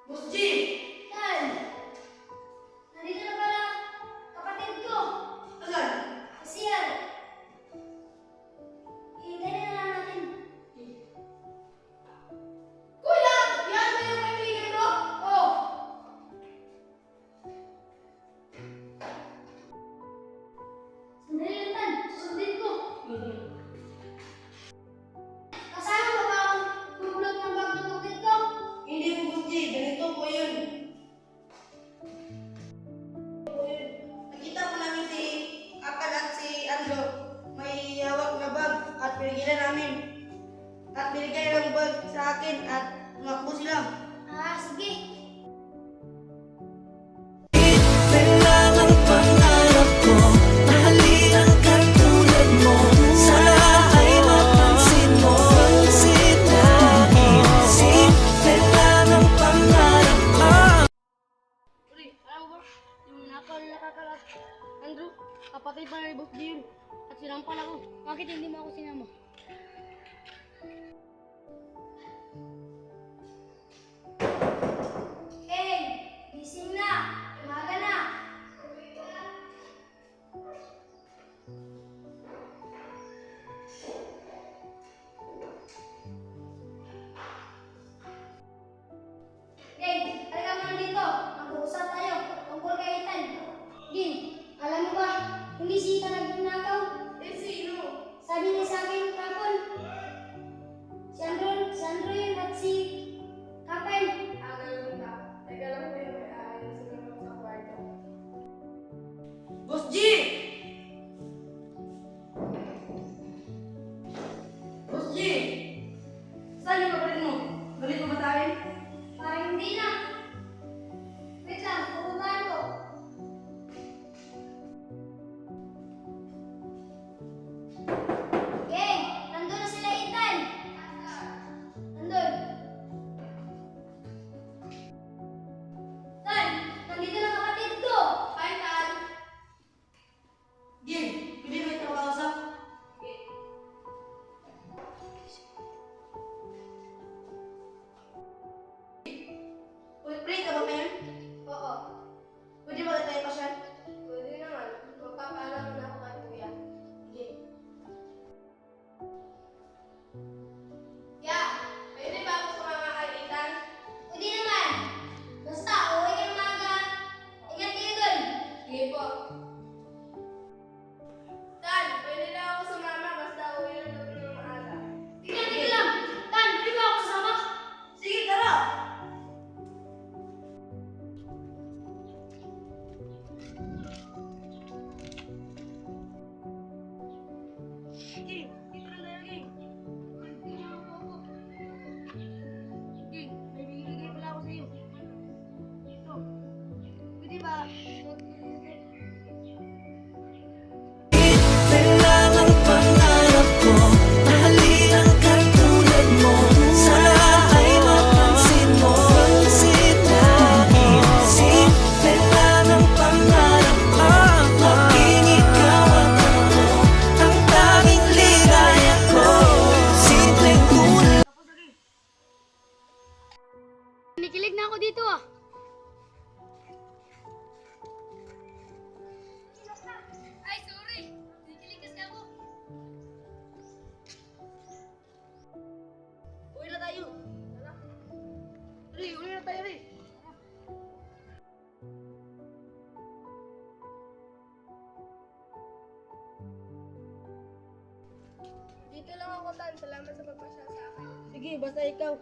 Boss G! Tan! Nandito na pala kapatid ko. Asan? Kasi yan. Hintayin na lang natin. Kuya! Yan ba yung kaibigan mo? Oh! Sandali lang, Tan. Susundin ko. Kasama mo ba ang kumulot ng bag ng kapatid ko? Hindi po, Boss G. Ganito po yun. Nakita po namin si Akal at si Andrew. May hawak na bag at pinigilan namin. At binigay ng bag sa akin at tumakbo sila. Ah, sige. Kailangang pangarap ko, mahalin ang katulad mo. Sana ay mapansin mo, pansin na isip. Kailangang pangarap ko. Uri, alam mo ba? Yung nakakalat, Andrew, kapatid pa na ni Boss Jim. At sinampal ako. Bakit hindi mo ako sinama? Hey! Gising na! Umaga na! Hey! Halika muna dito! Mag-uusap tayo tungkol kay Ethan. Gin, alam mo ba, hindi si Ethan nagnanakaw? Eh, sino? Sabi niya sa akin kapon. Si Andrew yun at si Kapel. Ganun ba? Teka lang po yung ayos sa kwarto. Boss G! Boss G! Saan yung kapatid mo? Galit mo ba sa akin? Parang hindi na. Wait lang, pupuntahan ko. Geng, nandun na sila Ethan. Nandun. Tan, nandito na kapatid ko. Hi, Tan! Gil, pwede ba ito makausap? Uy, free ka ba ngayon? Oo. Pwede ba tayo pasyal? Pwede naman. Magpapaalam na ako kay Kuya. Sige. Ya, Pwede ba ako sumama kay Ethan? pwede naman. Basta, uwi ka ng maaga. Ingat kayo dun. Sige po. Tan, pwede na ako sumama basta uwi lang kami ng maaga. Tignan lang. Tan, pwede ba ako kasama? Sige, tara! Ging, dito na tayo, Ging. Ging, may bibigay pala ako sa'yo. Ito. Pwede ba? Kailangang pangarap ko, mahalin ang katulad mo. Sana ay mapansin mo, pansin na isip. Kailangang pangarap ko, maging ikaw at ako. Ang tanging ligaya ko, simpleng tulad. Tapos lagi. Kinikilig na ako dito ah. Ay, sorry. Kinikilig kasi ako. Uwi na tayo. Tara. Uwi na tayo, Ri. Dito lang ako, Tan. Salamat sa pagpasya sa akin. Sige, basta ikaw.